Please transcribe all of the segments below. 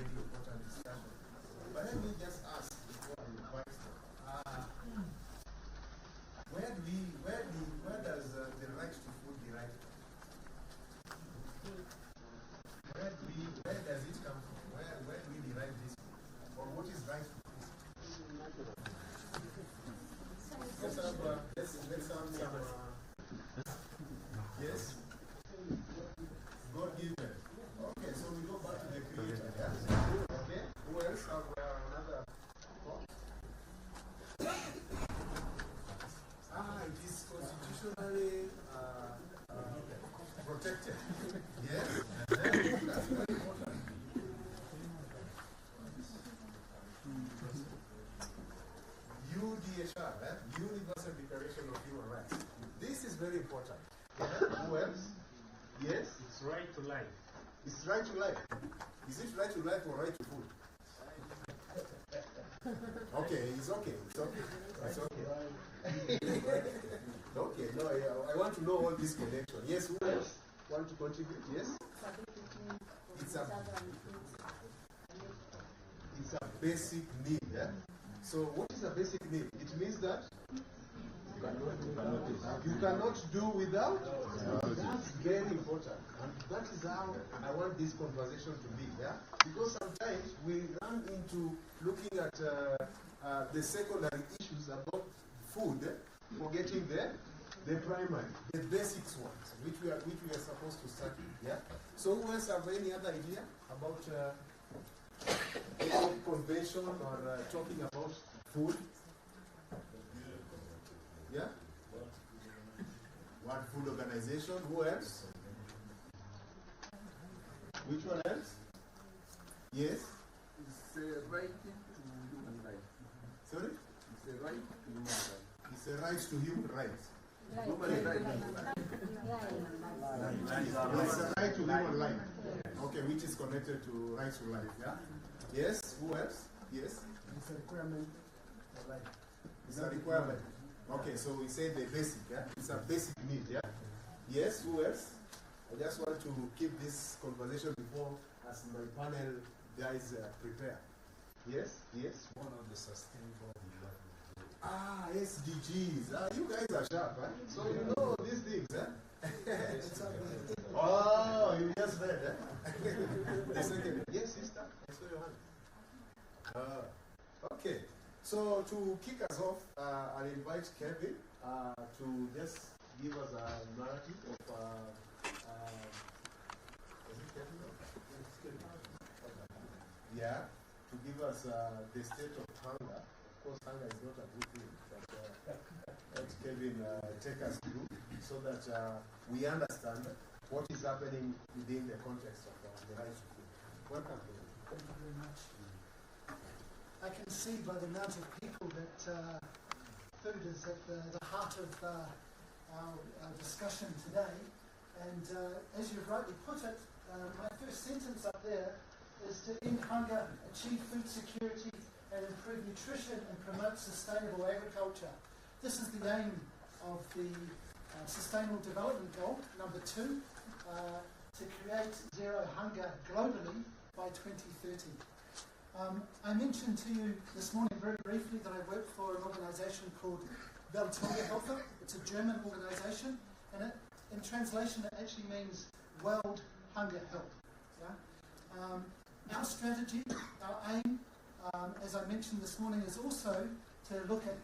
very important discussion. But let me just ask before I invite them. Where does the right to food derive from? Where does it come from? Where do we derive this from? Or what is right to food? Let's have some. Yes. God given. Okay, so we go back to the Creator. Yeah? Okay. Who else have another thought? It is constitutionally protected. Yes. That's very important. UDHR, Universal Declaration of Human Rights. This is very important. Yeah? Who else? Yes? It's right to life. It's right to life. Is it right to life or right to food? Okay, it's okay. It's okay. It's okay. Okay, no, I want to know all this connection. Yes, who else want to contribute? Yes? It's a basic need. Yeah? So what is a basic need? It means that you cannot do without. That's very important. And that is how I want this conversation to be. Yeah? Because sometimes we run into looking at the secondary issues about food, forgetting the primary, the basics ones, which we are supposed to study. Yeah? So who else have any other idea about any convention or talking about food? Yeah? World Food Organization. Who else? Which one else? Yes? It's a right to human rights. Sorry? It's a right to human rights. It's a right to human rights. Human rights. It's a right to human life. Okay, which is connected to right to life. Yeah? Yes? Who else? Yes? It's a requirement for life. It's a requirement. Okay, so we say the basic, yeah? It's a basic need, yeah? Yes, who else? I just want to keep this conversation before as my panel guys prepare. Yes? Yes? One of the sustainable development. SDGs. You guys are sharp, huh? So you know these things, huh? Oh, you just read, huh? The second. Yes, sister? I saw your hand. Okay. So to kick us off, I'll invite Kevin to just give us a narrative of is it Kevin? Yeah, to give us the state of hunger. Of course, hunger is not a good thing, but let Kevin take us through so that we understand what is happening within the context of the right to food. Welcome, Kevin. Thank you very much. I can see by the amount of people that food is at the heart of our discussion today. And as you've rightly put it, my first sentence up there is to end hunger, achieve food security, and improve nutrition and promote sustainable agriculture. This is the aim of the Sustainable Development Goal, number 2, to create zero hunger globally by 2030. I mentioned to you this morning very briefly that I work for an organisation called Welthungerhilfe. It's a German organisation, and in translation it actually means World Hunger Help. Yeah? Our strategy, our aim, as I mentioned this morning, is also to look at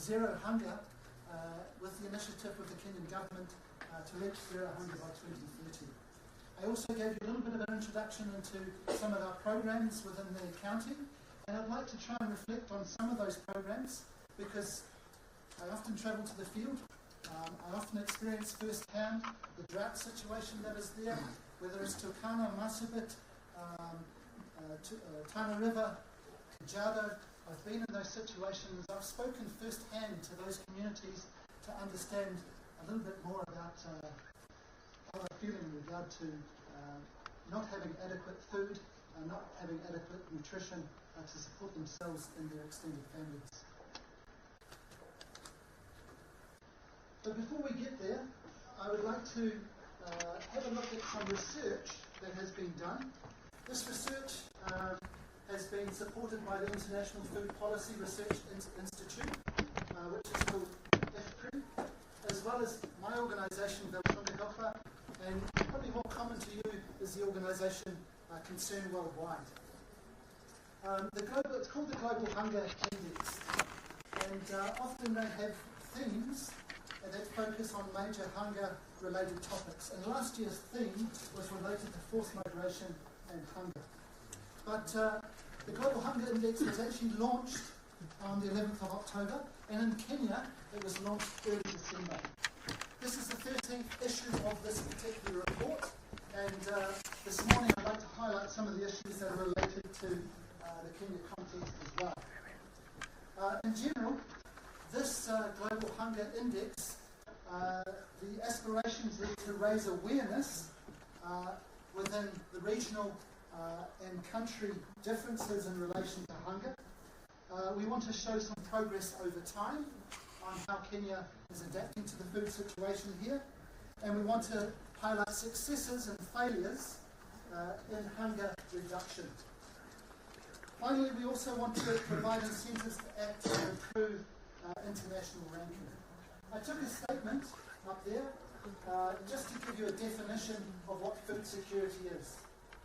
zero hunger with the initiative with the Kenyan government to reach zero hunger by 2030. I also gave you a little bit of an introduction into some of our programs within the county, and I'd like to try and reflect on some of those programs because I often travel to the field. I often experience firsthand the drought situation that is there, whether it's Turkana, Masabit, Tana River, Kajiado. I've been in those situations. I've spoken firsthand to those communities to understand a little bit more about how they're feeling in regard to not having adequate food, not having adequate nutrition to support themselves and their extended families. But before we get there, I would like to have a look at some research that has been done This research has been supported by the International Food Policy Research Institute, which is called Istream, as well as my organisation, Velshunga, and probably more common to you is the organisation Concern Worldwide. It's called the Global Hunger Index, and often they have themes that focus on major hunger-related topics. And last year's theme was related to forced migration and hunger. But the Global Hunger Index was actually launched on the 11th of October, and in Kenya it was launched early December. This is the 13th issue of this particular report, and this morning I'd like to highlight some of the issues that are related to the Kenya context as well. In general, this Global Hunger Index, the aspirations is to raise awareness within the regional and country differences in relation to hunger. We want to show some progress over time on how Kenya is adapting to the food situation here, and we want to highlight successes and failures in hunger reduction. Finally, we also want to provide incentives to act to improve international ranking. I took a statement up there just to give you a definition of what food security is.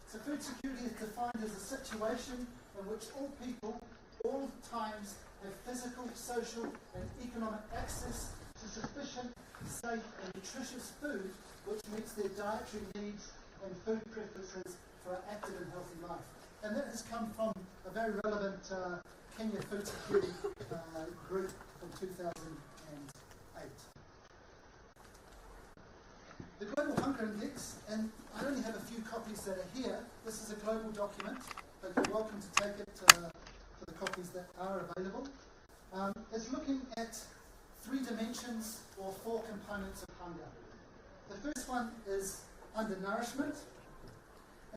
So food security is defined as a situation in which all people, all times, have physical, social and economic access to sufficient, safe and nutritious food which meets their dietary needs and food preferences for an active and healthy life. And that has come from a very relevant Kenya Food Security group from 2008. The Global Hunger Index, and I only have a few copies that are here. This is a global document, but you're welcome to take it for the copies that are available. It's looking at 3 dimensions or 4 components of hunger. The first one is undernourishment.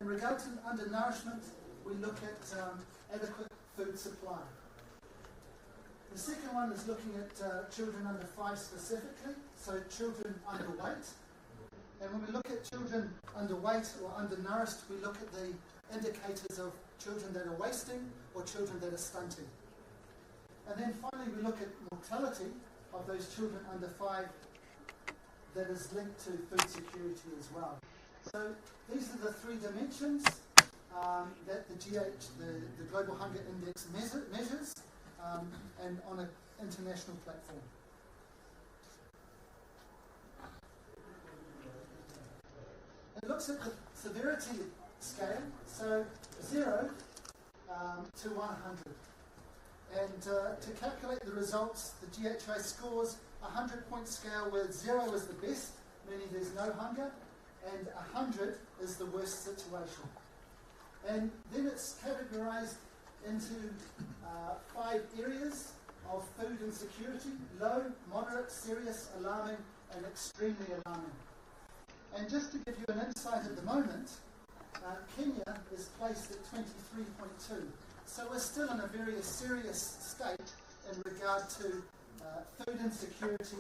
In regard to undernourishment, we look at adequate food supply. The second one is looking at children under 5 specifically, so children underweight. And when we look at children underweight or undernourished, we look at the indicators of children that are wasting or children that are stunting. And then finally we look at mortality of those children under 5 that is linked to food security as well. So these are the 3 dimensions that the Global Hunger Index measures and on an international platform. It looks at the severity scale, so 0 to 100. And to calculate the results, the GHI scores a 100-point scale where 0 is the best, meaning there's no hunger, and 100 is the worst situation. And then it's categorized into 5 areas of food insecurity: low, moderate, serious, alarming, and extremely alarming. And just to give you an insight at the moment, Kenya is placed at 23.2. So we're still in a very serious state in regard to food insecurity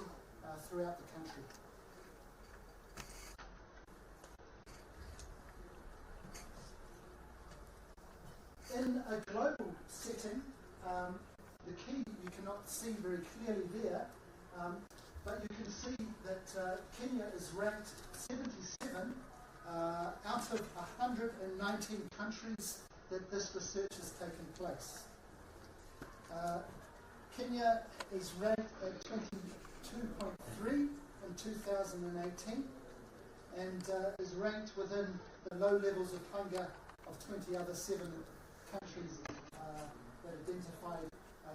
throughout the country. In a global setting, the key you cannot see very clearly there, but you can see that Kenya is ranked 77 out of 119 countries that this research has taken place. Kenya is ranked at 22.3 in 2018 and is ranked within the low levels of hunger of 20 other 7 countries that identified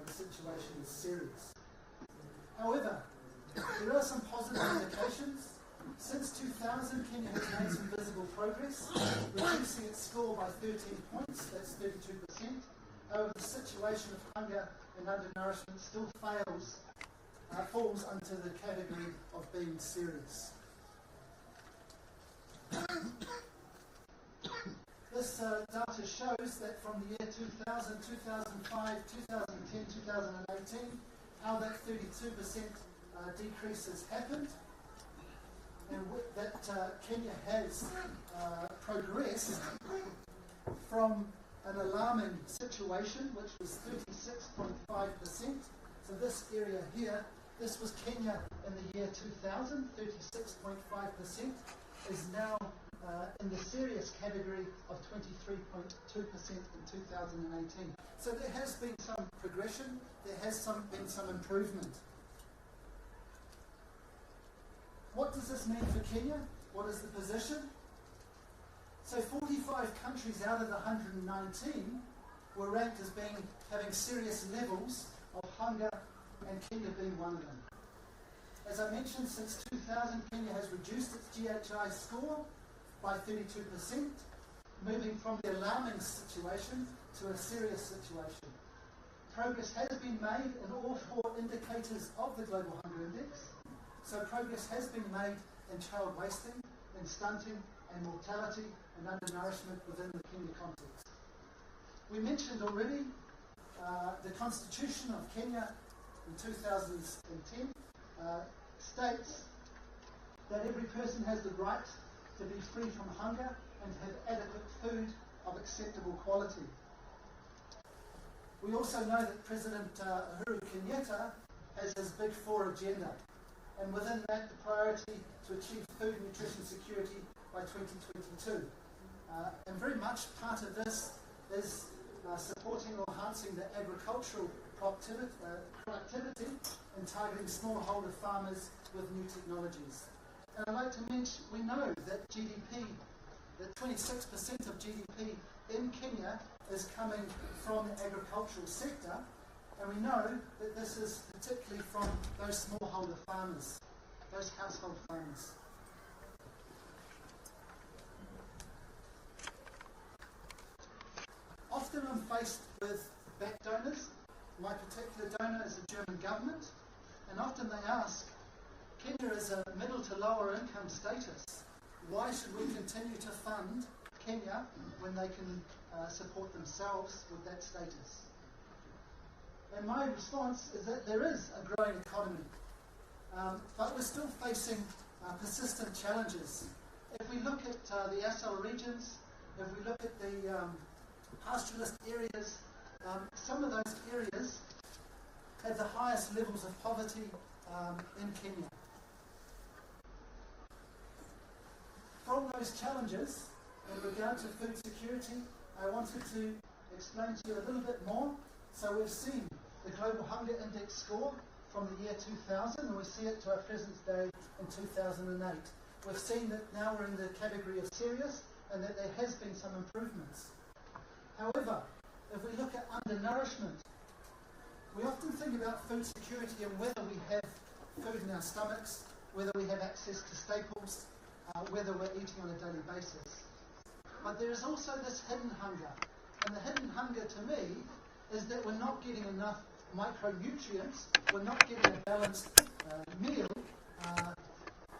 the situation as serious. However, there are some positive indications. Since 2000, Kenya has made some visible progress, reducing its score by 13 points, that's 32%. However, the situation of hunger and undernourishment still falls under the category of being serious. This data shows that from the year 2000, 2005, 2010, 2018, how that 32% decrease has happened, and that Kenya has progressed from an alarming situation, which was 36.5%. So this area here, this was Kenya in the year 2000, 36.5%, is now in the serious category of 23.2% in 2018. So there has been some progression, there has been some improvement. What does this mean for Kenya? What is the position? So 45 countries out of the 119 were ranked as having serious levels of hunger, and Kenya being one of them. As I mentioned, since 2000, Kenya has reduced its GHI score by 32%, moving from the alarming situation to a serious situation. Progress has been made in all 4 indicators of the Global Hunger Index. So progress has been made in child wasting, in stunting and mortality and undernourishment within the Kenya context. We mentioned already the Constitution of Kenya in 2010 states that every person has the right to be free from hunger and to have adequate food of acceptable quality. We also know that President Uhuru Kenyatta has his Big 4 agenda, and within that the priority to achieve food and nutrition security by 2022. And very much part of this is supporting or enhancing the agricultural productivity and targeting smallholder farmers with new technologies. And I'd like to mention, we know that GDP, that 26% of GDP in Kenya is coming from the agricultural sector, and we know that this is particularly from those smallholder farmers, those household farmers. Often I'm faced with back donors. My particular donor is the German government, and often they ask, Kenya is a middle to lower income status. Why should we continue to fund Kenya when they can support themselves with that status? And my response is that there is a growing economy, but we're still facing persistent challenges. If we look at the ASL regions, if we look at the pastoralist areas, some of those areas have the highest levels of poverty in Kenya. From those challenges, in regard to food security, I wanted to explain to you a little bit more. So we've seen the Global Hunger Index score from the year 2000, and we see it to our present day in 2008. We've seen that now we're in the category of serious, and that there has been some improvements. However, if we look at undernourishment, we often think about food security and whether we have food in our stomachs, whether we have access to staples, whether we're eating on a daily basis. But there is also this hidden hunger. And the hidden hunger to me is that we're not getting enough micronutrients, we're not getting a balanced meal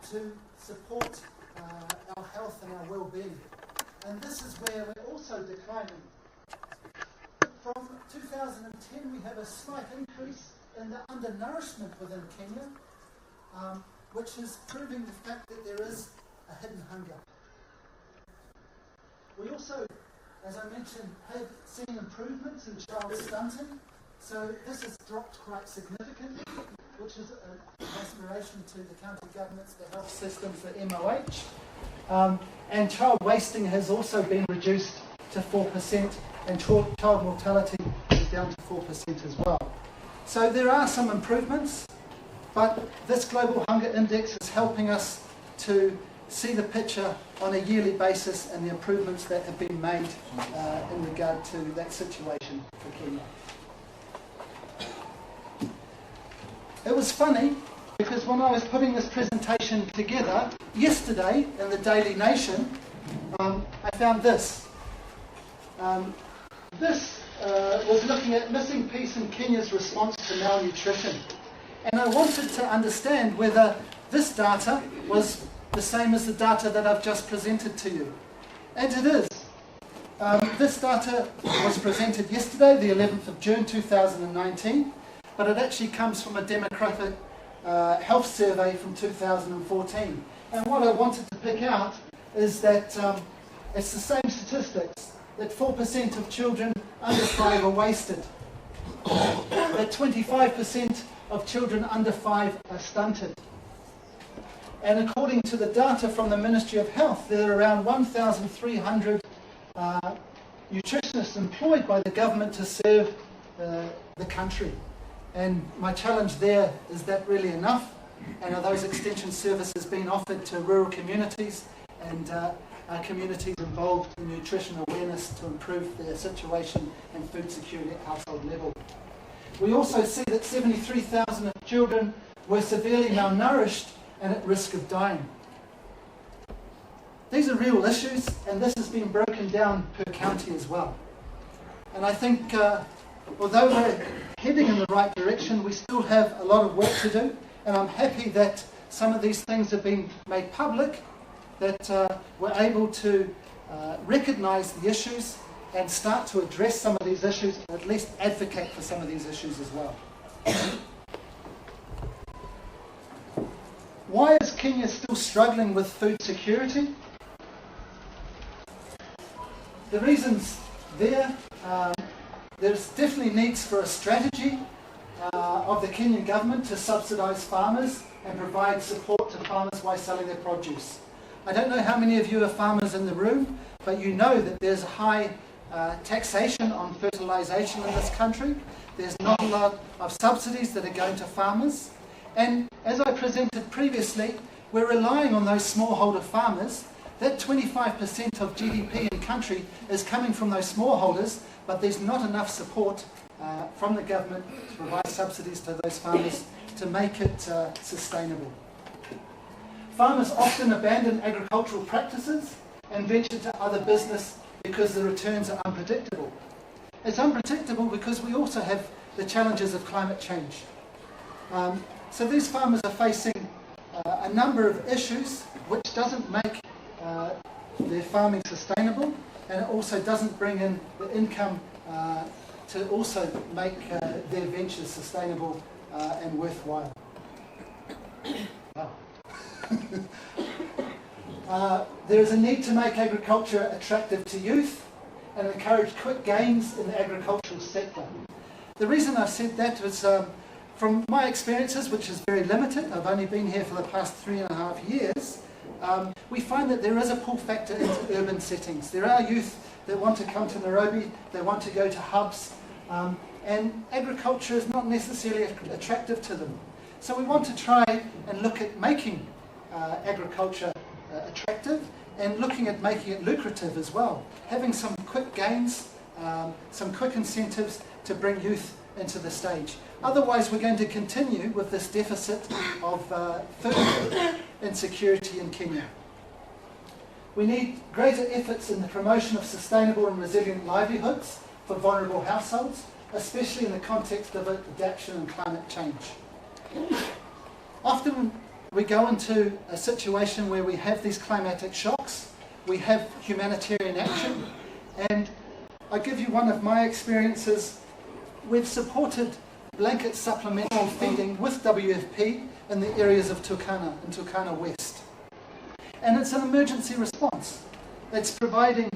to support our health and our well-being. And this is where we're also declining. From 2010 we have a slight increase in the undernourishment within Kenya, which is proving the fact that there is a hidden hunger. We also, as I mentioned, have seen improvements in child stunting. So this has dropped quite significantly, which is an aspiration to the county governments, the health systems, the MOH. And child wasting has also been reduced to 4%, and child mortality is down to 4% as well. So there are some improvements, but this Global Hunger Index is helping us to see the picture on a yearly basis and the improvements that have been made in regard to that situation for Kenya. It was funny because when I was putting this presentation together yesterday in the Daily Nation, I found this. This was looking at missing piece in Kenya's response to malnutrition. And I wanted to understand whether this data was the same as the data that I've just presented to you. And it is. This data was presented yesterday, the 11th of June 2019, but it actually comes from a demographic health survey from 2014. And what I wanted to pick out is that it's the same statistics. that 4% of children under 5 are wasted, that 25% of children under 5 are stunted. And according to the data from the Ministry of Health, there are around 1,300 nutritionists employed by the government to serve the country. And my challenge there, is that really enough? And are those extension services being offered to rural communities and communities involved in nutrition awareness to improve their situation and food security at household level? We also see that 73,000 children were severely malnourished and at risk of dying. These are real issues, and this has been broken down per county as well. And I think although we're heading in the right direction, we still have a lot of work to do, and I'm happy that some of these things have been made public, that we're able to recognise the issues and start to address some of these issues, or at least advocate for some of these issues as well. Why is Kenya still struggling with food security? The reasons there's definitely needs for a strategy of the Kenyan government to subsidise farmers and provide support to farmers while selling their produce. I don't know how many of you are farmers in the room, but you know that there's high taxation on fertilisation in this country. There's not a lot of subsidies that are going to farmers. And as I presented previously, we're relying on those smallholder farmers. That 25% of GDP in country is coming from those smallholders, but there's not enough support from the government to provide subsidies to those farmers to make it sustainable. Farmers often abandon agricultural practices and venture to other business because the returns are unpredictable. It's unpredictable because we also have the challenges of climate change. So these farmers are facing a number of issues which doesn't make their farming sustainable, and it also doesn't bring in the income to also make their ventures sustainable and worthwhile. Wow. There is a need to make agriculture attractive to youth and encourage quick gains in the agricultural sector. The reason I said that was from my experiences, which is very limited. I've only been here for the past 3.5 years. We find that there is a pull factor into urban settings. There are youth that want to come to Nairobi, they want to go to hubs, and agriculture is not necessarily attractive to them. So we want to try and look at making agriculture attractive and looking at making it lucrative as well. Having some quick gains, some quick incentives to bring youth into the stage. Otherwise, we're going to continue with this deficit of food insecurity in Kenya. We need greater efforts in the promotion of sustainable and resilient livelihoods for vulnerable households, especially in the context of adaptation and climate change. Often we go into a situation where we have these climatic shocks, we have humanitarian action, and I give you one of my experiences. We've supported blanket supplemental feeding with WFP in the areas of Turkana and Turkana West. And it's an emergency response. It's providing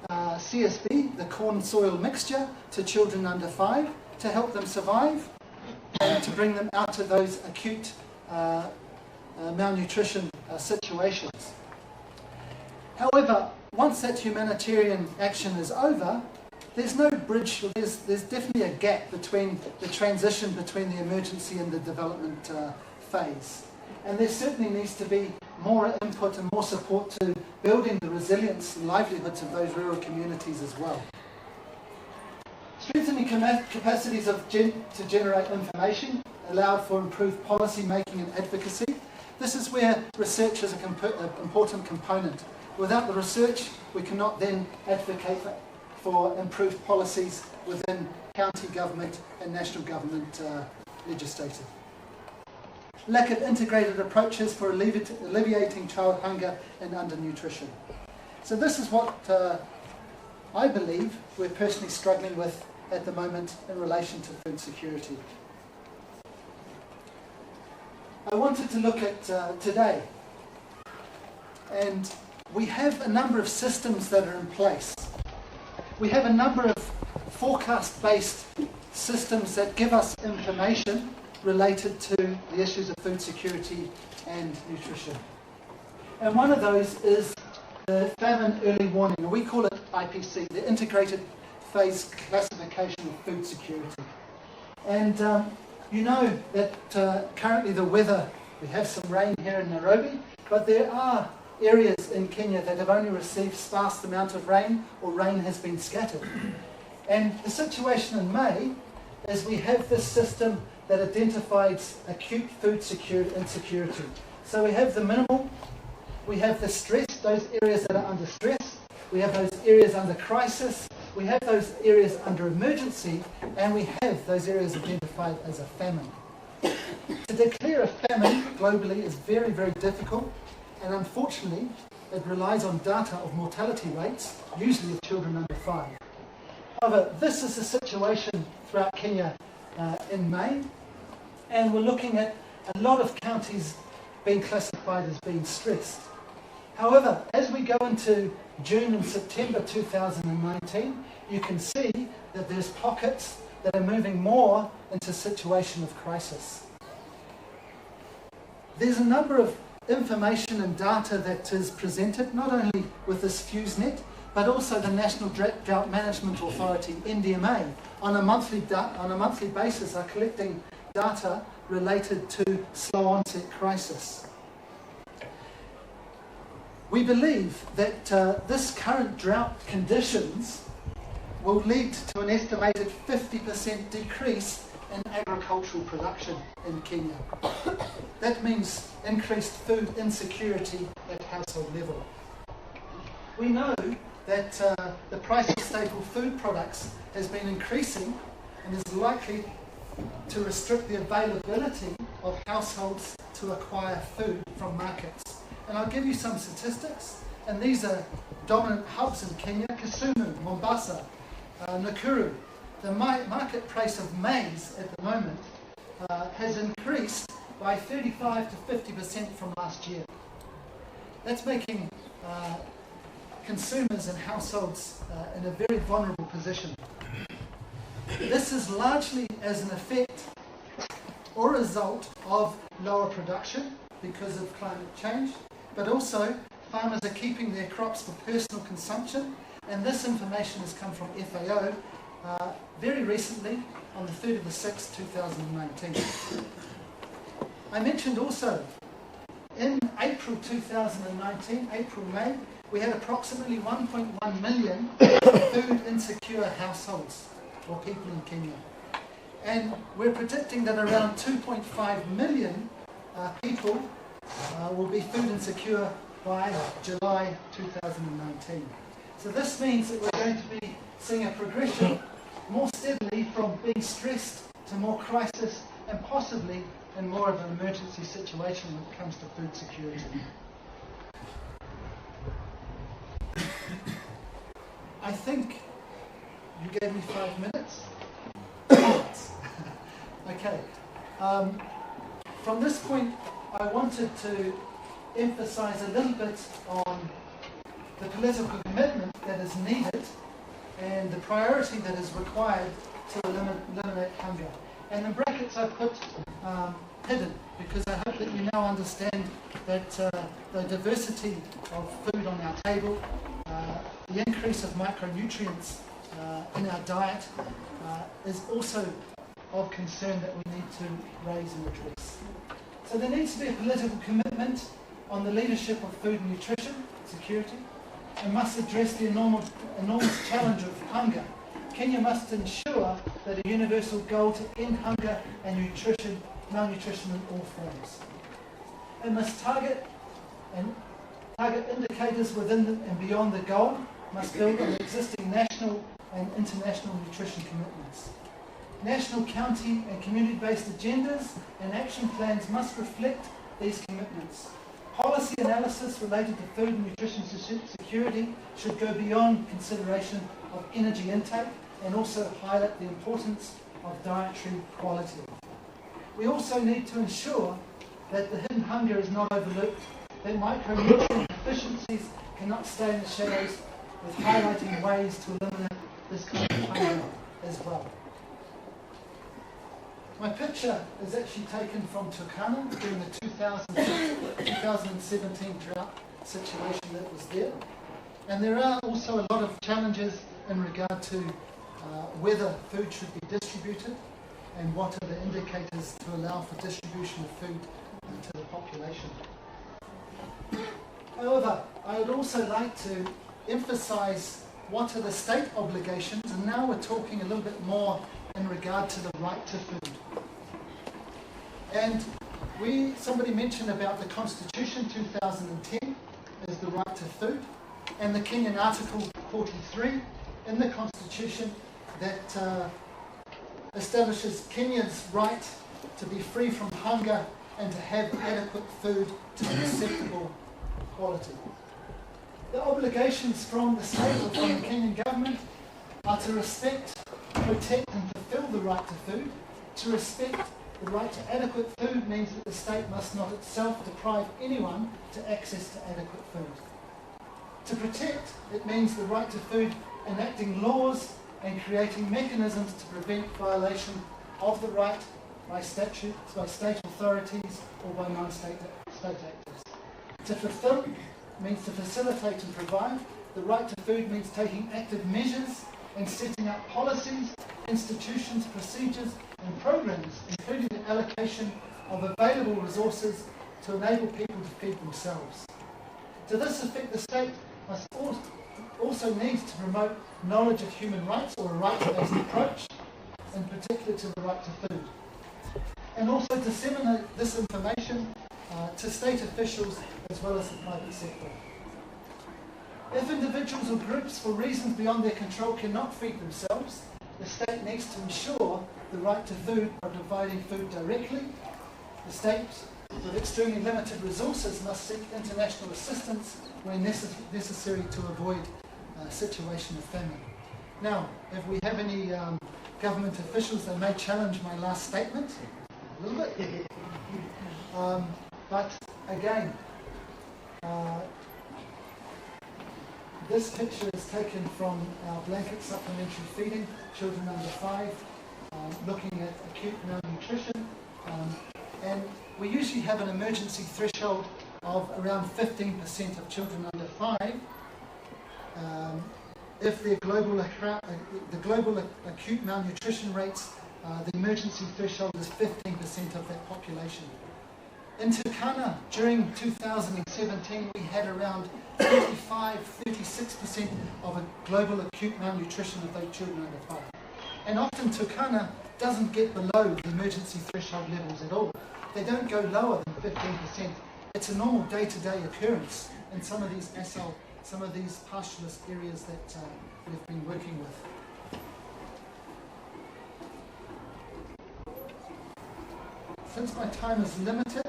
CSB, the corn soil mixture, to children under 5 to help them survive and to bring them out of those acute malnutrition situations. However, once that humanitarian action is over, there's no bridge, there's definitely a gap between the transition between the emergency and the development phase. And there certainly needs to be more input and more support to building the resilience and livelihoods of those rural communities as well. Strengthening capacities to generate information allowed for improved policy making and advocacy. This is where research is an important component. Without the research, we cannot then advocate for improved policies within county government and national government legislative. Lack of integrated approaches for alleviating child hunger and undernutrition. So this is what I believe we're personally struggling with at the moment in relation to food security. I wanted to look at today, and we have a number of systems that are in place. we have a number of forecast-based systems that give us information related to the issues of food security and nutrition. And one of those is the famine early warning, and we call it IPC, the Integrated Phase Classification of Food Security. And you know that currently the weather, we have some rain here in Nairobi, but there are areas in Kenya that have only received sparse amount of rain, or rain has been scattered. And the situation in May is we have this system that identifies acute food insecurity. So we have the minimal, we have the stress, those areas that are under stress, we have those areas under crisis, we have those areas under emergency, and we have those areas identified as a famine. To declare a famine globally is very, very difficult, and unfortunately it relies on data of mortality rates, usually of children under 5. However, this is the situation throughout Kenya in May, and we're looking at a lot of counties being classified as being stressed. However, as we go into June and September 2019, you can see that there's pockets that are moving more into a situation of crisis. There's a number of information and data that is presented, not only with this FuseNet, but also the National Drought Management Authority, NDMA, on a monthly basis are collecting data related to slow onset crisis. We believe that this current drought conditions will lead to an estimated 50% decrease in agricultural production in Kenya. That means increased food insecurity at household level. We know that the price of staple food products has been increasing and is likely to restrict the availability of households to acquire food from markets. And I'll give you some statistics, and these are dominant hubs in Kenya: Kisumu, Mombasa, Nakuru. The market price of maize at the moment has increased by 35 to 50% from last year. That's making consumers and households in a very vulnerable position. This is largely as an effect or result of lower production because of climate change, but also farmers are keeping their crops for personal consumption, and this information has come from FAO very recently on the 3rd of the 6th, 2019. I mentioned also in April 2019, April-May, we had approximately 1.1 million food insecure households or people in Kenya. And we're predicting that around 2.5 million people will be food insecure by July 2019. So this means that we're going to be seeing a progression more steadily from being stressed to more crisis, and possibly in more of an emergency situation when it comes to food security. I think you gave me 5 minutes. Okay. From this point, I wanted to emphasize a little bit on the political commitment that is needed and the priority that is required to eliminate hunger. And in brackets I put hidden, because I hope that you now understand that the diversity of food on our table, the increase of micronutrients in our diet is also of concern that we need to raise and address. So there needs to be a political commitment on the leadership of food and nutrition security, and must address the enormous challenge of hunger. Kenya must ensure that a universal goal to end hunger and malnutrition in all forms. It must target indicators within and beyond the goal, must build on existing national and international nutrition commitments. National, county and community-based agendas and action plans must reflect these commitments. Policy analysis related to food and nutrition security should go beyond consideration of energy intake and also highlight the importance of dietary quality. We also need to ensure that the hidden hunger is not overlooked, that micronutrient deficiencies cannot stay in the shadows, with highlighting ways to eliminate this kind of hunger as well. My picture is actually taken from Turkana during the 2017 drought situation that was there. And there are also a lot of challenges in regard to whether food should be distributed and what are the indicators to allow for distribution of food to the population. However, I would also like to emphasise what are the state obligations, and now we're talking a little bit more in regard to the right to food. And somebody mentioned about the Constitution 2010 as the right to food, and the King in Article 43 in the Constitution that establishes Kenya's right to be free from hunger and to have adequate food to an acceptable quality. The obligations from the state or from the Kenyan government are to respect, protect and fulfil the right to food. To respect the right to adequate food means that the state must not itself deprive anyone to access to adequate food. To protect, it means the right to food enacting laws and creating mechanisms to prevent violation of the right by statute, by state authorities or by non-state actors. To fulfill means to facilitate and provide. The right to food means taking active measures and setting up policies, institutions, procedures and programs, including the allocation of available resources to enable people to feed themselves. To this effect, the state must also needs to promote knowledge of human rights, or a rights-based approach, in particular to the right to food. And also disseminate this information to state officials as well as the private sector. If individuals or groups, for reasons beyond their control, cannot feed themselves, the state needs to ensure the right to food by providing food directly. The state, with extremely limited resources, must seek international assistance where necessary to avoid a situation of famine. Now, if we have any government officials, they may challenge my last statement a little bit. But again, this picture is taken from our blanket supplementary feeding, children under 5, looking at acute malnutrition. And we usually have an emergency threshold of around 15% of children under 5. If the global acute malnutrition rates, the emergency threshold is 15% of that population. In Turkana, during 2017, we had around 35-36% of a global acute malnutrition of those children under 5. And often Turkana doesn't get below the emergency threshold levels at all. They don't go lower than 15%. It's a normal day-to-day occurrence in some of these pastoralist areas that we've been working with. Since my time is limited,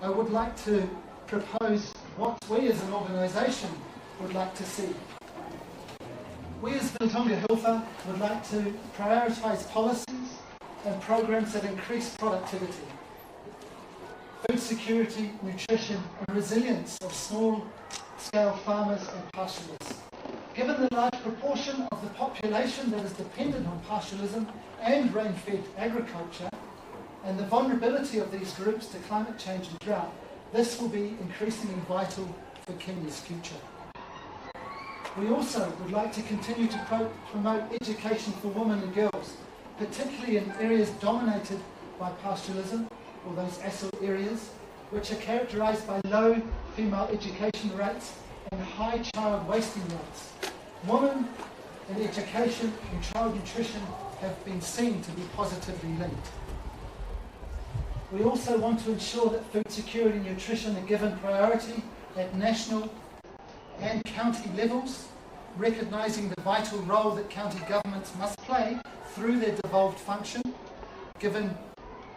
I would like to propose what we as an organisation would like to see. We as Biltonga Hilfa would like to prioritise policies and programs that increase productivity, food security, nutrition and resilience of small-scale farmers and pastoralists. Given the large proportion of the population that is dependent on pastoralism and rain-fed agriculture, and the vulnerability of these groups to climate change and drought, this will be increasingly vital for Kenya's future. We also would like to continue to promote education for women and girls, particularly in areas dominated by pastoralism, or those ASIL areas, which are characterised by low female education rates and high child wasting rates. Women in education and child nutrition have been seen to be positively linked. We also want to ensure that food security and nutrition are given priority at national and county levels, recognising the vital role that county governments must play through their devolved function, given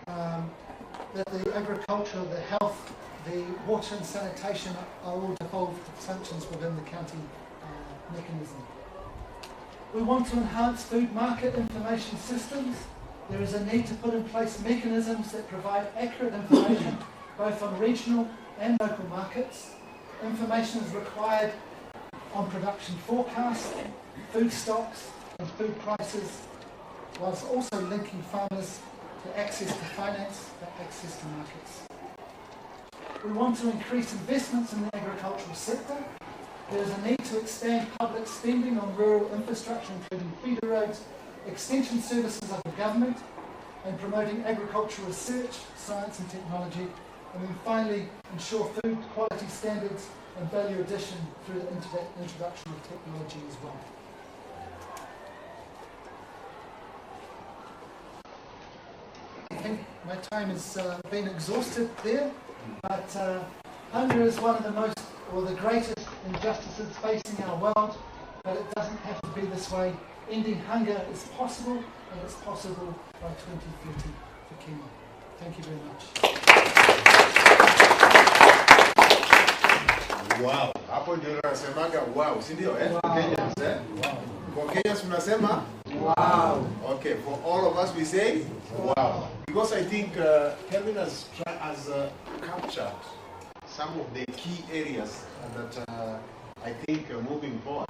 that the agriculture, the health, the water and sanitation are all devolved functions within the county mechanism. We want to enhance food market information systems. There is a need to put in place mechanisms that provide accurate information both on regional and local markets. Information is required on production forecasts, food stocks controlling food prices, whilst also linking farmers to access to finance, to access to markets. We want to increase investments in the agricultural sector. There is a need to expand public spending on rural infrastructure, including feeder roads, extension services of the government, and promoting agricultural research, science and technology, and then finally ensure food quality standards and value addition through the introduction of technology as well. I think my time has been exhausted there, but hunger is one of the most, or the greatest injustices facing our world, but it doesn't have to be this way. Ending hunger is possible, and it's possible by 2030 for Kenya. Thank you very much. Wow, hapo ndio tunasemaga wow, si ndio eh? Kenyans eh? For Kenyans tunasema wow. Okay, for all of us we say wow. Because I think Kelvin has captured some of the key areas that I think moving forward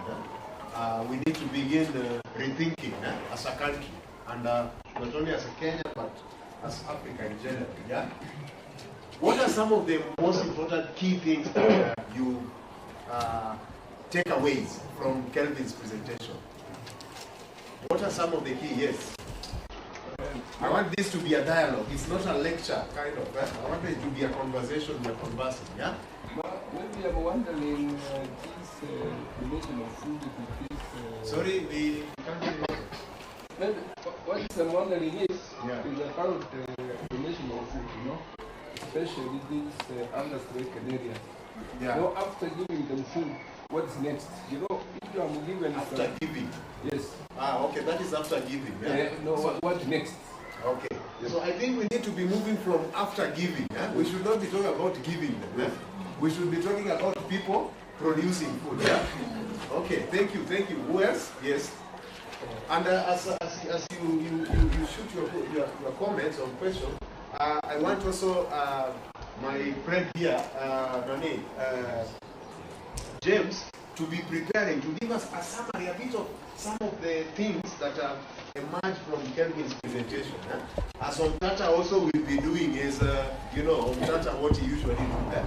we need to begin rethinking as a country, and not only as a Kenya but as Africa in general. Yeah. What are some of the most important key things that you takeaways from Kelvin's presentation? What are some of the key? Yes. I want this to be a dialogue. It's not a lecture, kind of. I want it to be a conversation. We are conversing. Yeah. Maybe I'm wondering this relation of food with this. Sorry, we can't hear you. Maybe what I'm wondering is about the relation of food, you know, especially these under-stricken areas. Yeah. You know, after giving them food, what's next? You know, if you are given After giving. yes. Ah, okay. That is after giving. Yeah. No, what next? Okay. So I think we need to be moving from after giving. We should not be talking about giving them. We should be talking about people producing food. Yeah. Okay. Thank you. Thank you. Who else? Yes. And as you shoot your comments or questions, I want also my friend here, James, to be preparing to give us a summary, a bit of some of the things that have emerged from Kelvin's presentation. As Omtata also will be doing is, Omtata what he usually do there.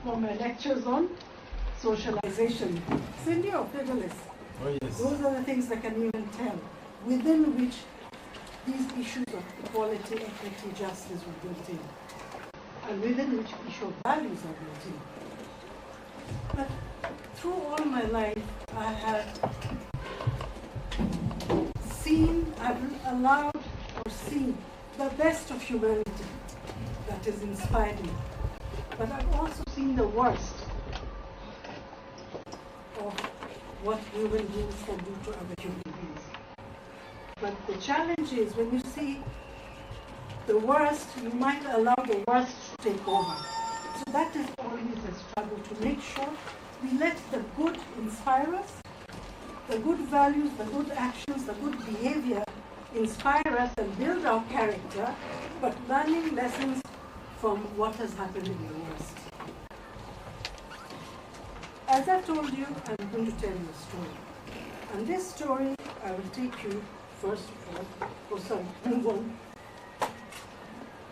from my lectures on socialization. Cindy or Fidelis? Oh, yes. Those are the things that can even tell within which these issues of equality, equity, justice were built in, and within which issue of values are built in. But through all my life, I have seen, I've allowed or seen the best of humanity that is inspired me. But I've also seen the worst of what human beings can do to other human beings. But the challenge is when you see the worst, you might allow the worst to take over. So that is always a struggle to make sure we let the good inspire us, the good values, the good actions, the good behavior inspire us and build our character, but learning lessons from what has happened in the worst. As I told you, I'm going to tell you a story. And this story, I will take you first of all, move on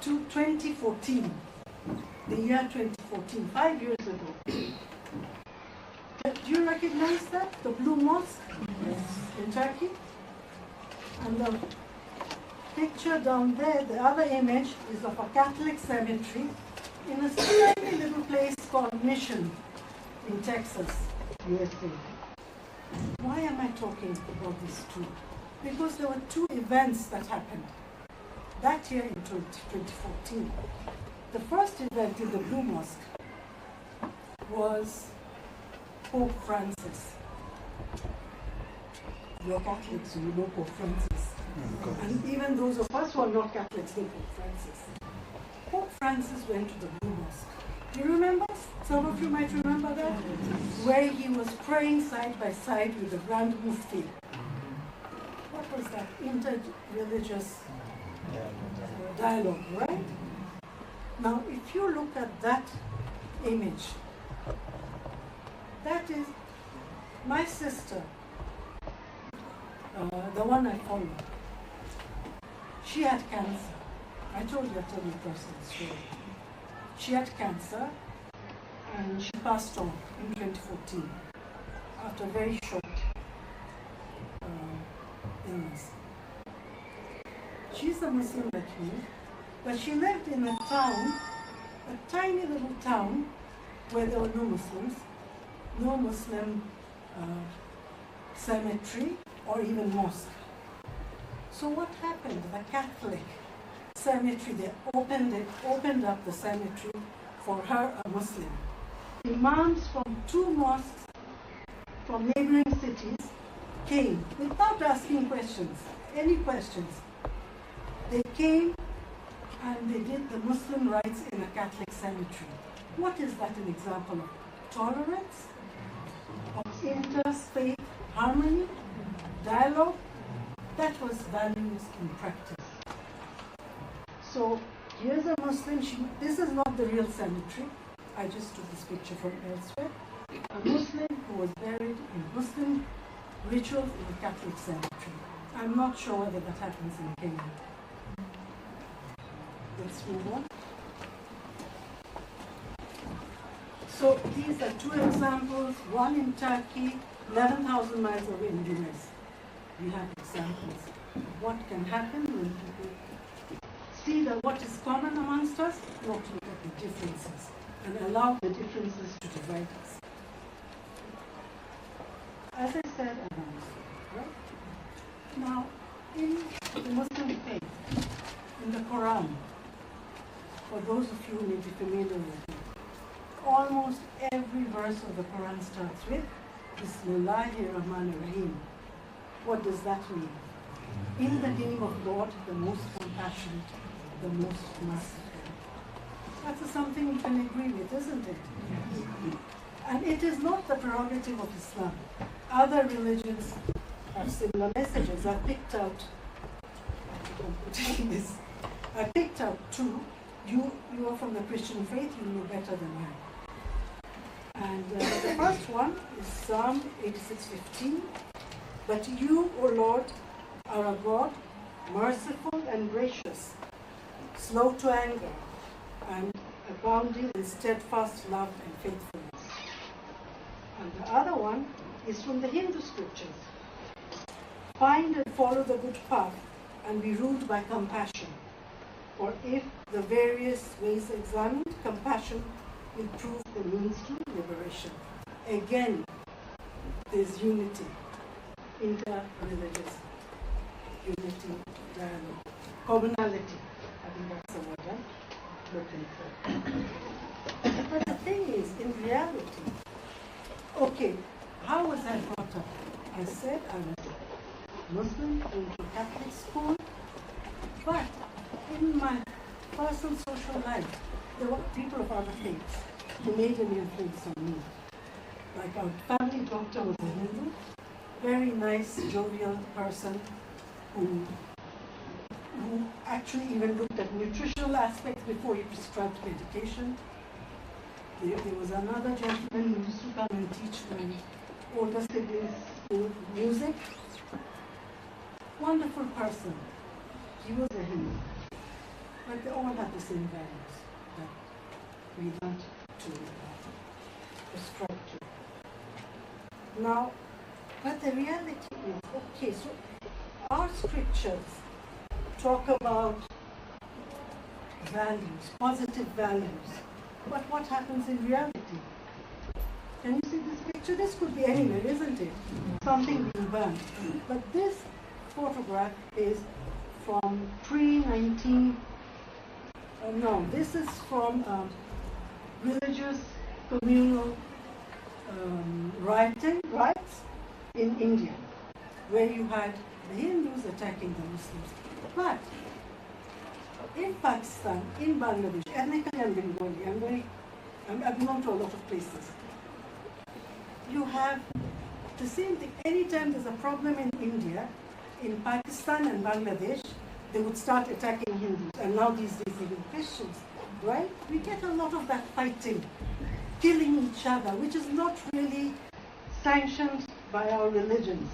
to 2014, the year 2014, 5 years ago. Do you recognize that? The Blue Mosque in Turkey? And the picture down there, the other image, is of a Catholic cemetery in a tiny little place called Mission in Texas, USA. Why am I talking about these two? Because there were two events that happened that year in 2014. The first event in the Blue Mosque was Pope Francis. You're Catholics, so you know Pope Francis. And even those of us who are not Catholics know Pope Francis. Pope Francis went to the Blue Mosque. Do you remember? Some of you might remember that? Where he was praying side by side with the Grand Mufti. What was that? Inter-religious dialogue, right? Now, if you look at that image, that is my sister, the one I followed. She had cancer. I told you, I told you personal story. She had cancer and she passed on in 2014 after a very short illness. She's a Muslim like me, but she lived in a town, a tiny little town where there were no Muslims, no Muslim cemetery or even mosque. So what happened? The Catholic cemetery, they opened up the cemetery for her, a Muslim. Imams from two mosques from neighboring cities came without asking questions, any questions. They came and they did the Muslim rites in a Catholic cemetery. What is that an example of? Tolerance, of interfaith harmony, dialogue. That was values in practice. So here's a Muslim. This is not the real cemetery. I just took this picture from elsewhere. A Muslim who was buried in Muslim rituals in a Catholic cemetery. I'm not sure whether that happens in Kenya. Let's move on. So these are two examples, one in Turkey, 11,000 miles away in the US. We have examples of what can happen when people see that what is common amongst us, not look at the differences, and allow the differences to divide us. As I said, I'm a Muslim, right? Now, in the Muslim faith, in the Quran, for those of you who may be familiar with it, almost every verse of the Quran starts with Bismillahir Rahmanir Rahim. What does that mean? In the name of God, the most compassionate, the most merciful. That's something we can agree with, isn't it? And it is not the prerogative of Islam. Other religions have similar messages. I picked out two. You are from the Christian faith, you know better than I. And the first one is Psalm 86:15. But you, O Lord, are a God, merciful and gracious, slow to anger, and abounding in steadfast love and faithfulness. And the other one is from the Hindu scriptures. Find and follow the good path and be ruled by compassion. For if the various ways examined, compassion will prove the means to liberation. Again, there's unity, inter-religious unity, dialogue, commonality. I think that's the word I'm looking for. But the thing is, in reality, okay, how was I brought up? I said I was Muslim, went to Catholic school, but in my personal social life, there were people of other faiths who made an influence on me. Like our family doctor was a Hindu, very nice, jovial person who actually even looked at nutritional aspects before he prescribed medication. There was another gentleman who used to come and teach my older siblings music. Wonderful person. He was a Hindu. But they all had the same values that we want to prescribe to. Now, but the reality is, okay, so our scriptures talk about values, positive values. But what happens in reality? Can you see this picture? This could be anywhere, isn't it? Something being burned. But this photograph is from pre-19, no, this is from religious communal rights in India, where you had the Hindus attacking the Muslims. But in Pakistan, in Bangladesh, ethnically I'm Bengali, I belong to a lot of places. You have the same thing. Anytime there's a problem in India, in Pakistan and Bangladesh, they would start attacking Hindus, and now these days even Christians, right? We get a lot of that fighting, killing each other, which is not really sanctioned by our religions.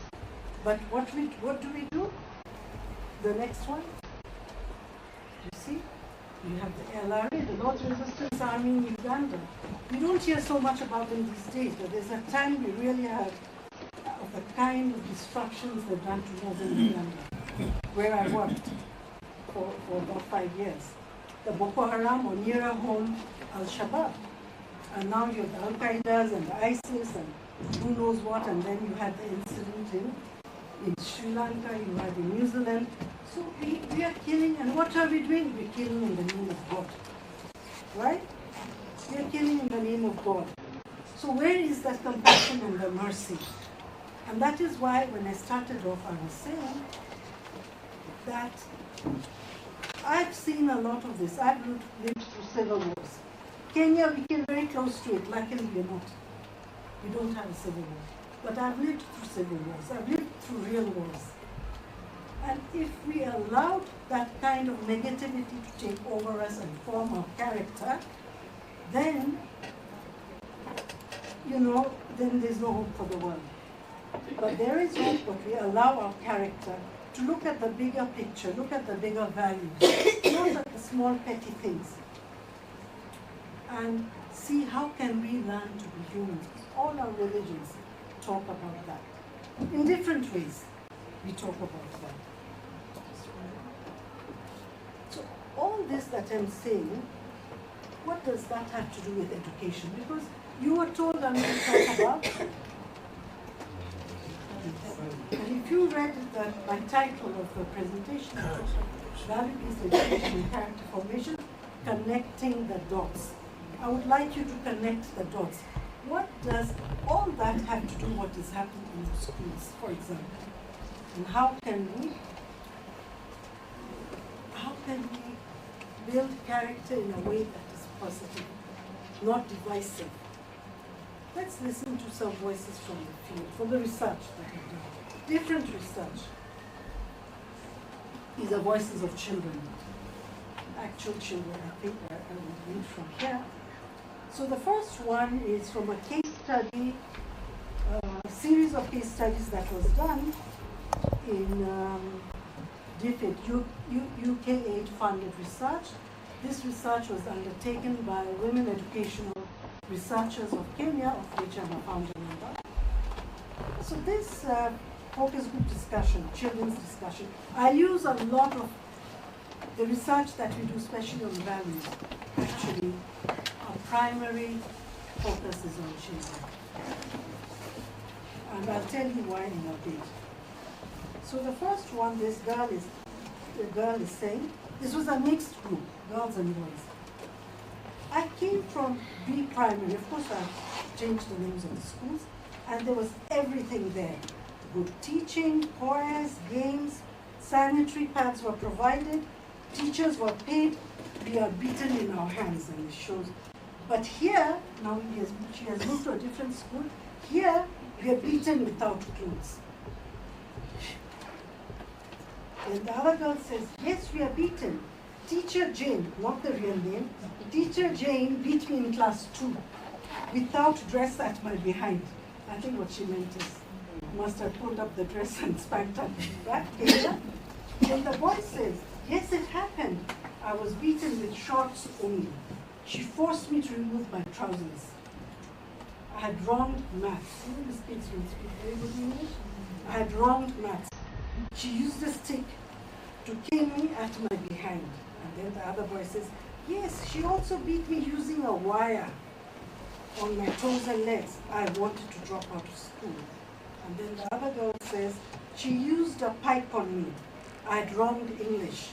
But what do we do? The next one, you see, you have the LRA, the Lord's Resistance Army in Uganda. We don't hear so much about them these days, but there's a time we really had of the kind of destructions they've done to northern Uganda, where I worked for about 5 years. The Boko Haram or nearer home, Al-Shabaab. And now you have the Al-Qaeda's and the ISIS and who knows what, and then you had the incident in Sri Lanka, you had in New Zealand. So we are killing, and what are we doing? We're killing in the name of God. Right? We are killing in the name of God. So where is that compassion and the mercy? And that is why when I started off, I was saying that I've seen a lot of this. I've lived through civil wars. Kenya, we came very close to it. Luckily, we're not. We don't have a civil war. But I've lived through civil wars. I've lived through real wars. And if we allowed that kind of negativity to take over us and form our character, then, then there's no hope for the world. But there is hope, but we allow our character to look at the bigger picture, look at the bigger values, not at the small petty things, and see how can we learn to be human. All our religions talk about that. In different ways, we talk about that. So all this that I'm saying, what does that have to do with education? Because you were told I'm going to talk about, and if you read my title of the presentation, Value-Based Education and Character Formation, Connecting the Dots. I would like you to connect the dots. What does all that have to do what is happening in the schools, for example? And how can we build character in a way that is positive, not divisive? Let's listen to some voices from the field, from the research that we've done. Different research. These are voices of children, actual children. I think I will read from here. So the first one is from a case study, a series of case studies that was done in DFID, UK aid funded research This research was undertaken by women educational researchers of Kenya, of which I'm a founder member. So this focus group discussion, children's discussion, I use a lot of the research that we do, especially on values. Actually, our primary focus is on children. And I'll tell you why in a bit. So the first one, the girl is saying, this was a mixed group, girls and boys. I came from B primary, of course I changed the names of the schools, and there was everything there. Good teaching, choirs, games, sanitary pads were provided, teachers were paid, we are beaten in our hands, and it shows. But here, now she has moved to a different school, here we are beaten without clothes. And the other girl says, yes, we are beaten. Teacher Jane, not the real name, Teacher Jane beat me in class 2 without dress at my behind. I think what she meant is, must have pulled up the dress and spanked at the back. And the boy says, yes, it happened. I was beaten with shorts only. She forced me to remove my trousers. I had wronged maths. Even the kids don't speak very good English. I had wronged maths. She used a stick to cane me at my behind. And then the other boy says, yes, she also beat me using a wire on my toes and legs. I wanted to drop out of school. And then the other girl says, she used a pipe on me. I had wronged English.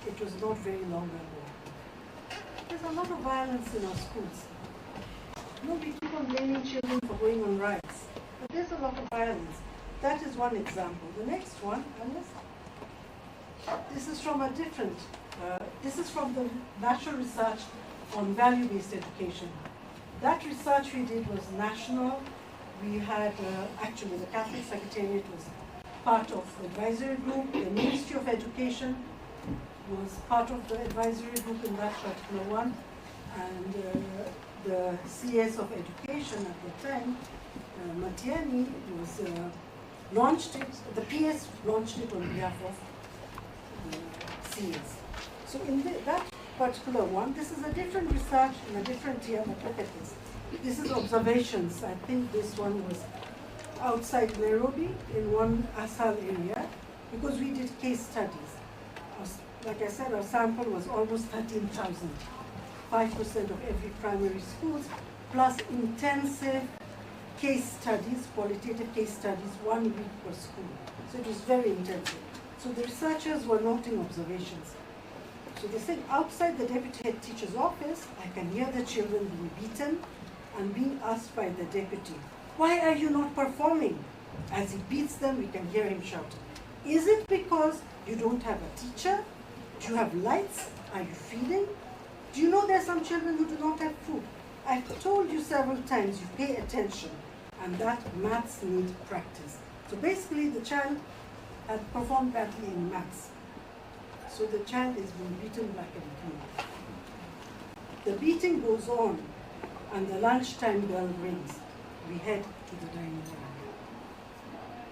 It was not very long ago. There's a lot of violence in our schools. No, we keep on blaming children for going on riots. But there's a lot of violence. That is one example. The next one, this is from a different, this is from the national research on value-based education. That research we did was national. We had, actually the Catholic Secretariat was part of the advisory group. The Ministry of Education was part of the advisory group in that particular one. And the CS of Education at the time, Matiani, was launched it, the PS launched it on behalf of the CS. So in that particular one, this is a different research in a different year, but look at this. This is observations. I think this one was outside Nairobi in one Asal area, because we did case studies. Like I said, our sample was almost 13,000. 5% of every primary schools, plus intensive case studies, qualitative case studies, 1 week per school. So it was very intensive. So the researchers were noting observations. So they said, outside the deputy head teacher's office, I can hear the children being beaten and being asked by the deputy, why are you not performing? As he beats them, we can hear him shouting. Is it because you don't have a teacher? Do you have lights? Are you feeding? Do you know there are some children who do not have food? I've told you several times, you pay attention, and that maths need practice. So basically the child had performed badly in maths. So the child is being beaten black and blue. The beating goes on, and the lunchtime bell rings. We head to the dining room.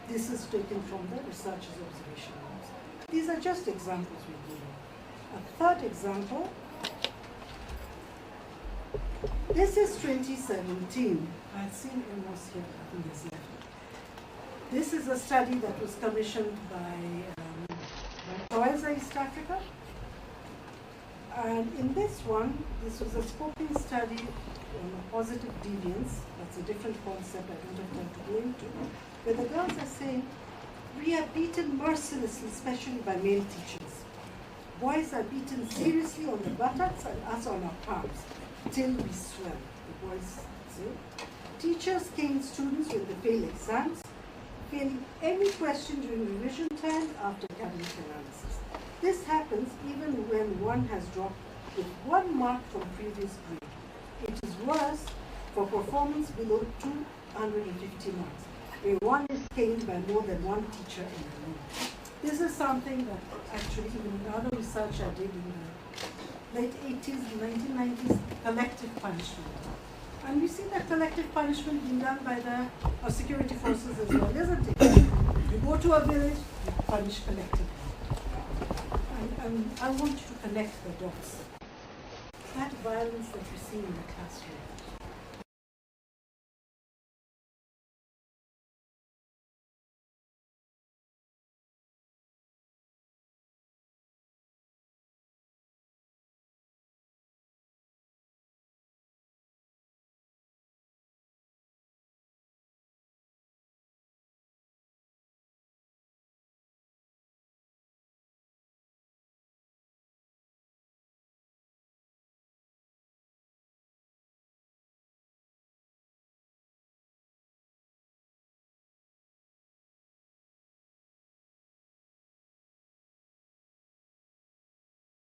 This is taken from the researcher's observation notes. These are just examples we give. A third example. This is 2017. I've seen almost here, I think there's left. This is a study that was commissioned by Toyza East Africa. And in this one, this was a scoping study on positive deviance. That's a different concept I don't have time to go into. Where the girls are saying, we are beaten mercilessly, especially by male teachers. Boys are beaten seriously on the buttocks and us on our palms, till we swell. The boys say. Teachers cane students when they fail exams, failing every question during revision time after academic analysis. This happens even when one has dropped with 1 mark from previous grade. It is worse for performance below 250 marks, where one is caned by more than one teacher in the room. This is something that actually in another research I did in the late 80s, 1990s, collective punishment. And we see that collective punishment being done by our security forces as well, isn't it? You go to a village, you punish collectively. And I want you to connect the dots. that violence that you see in the classroom,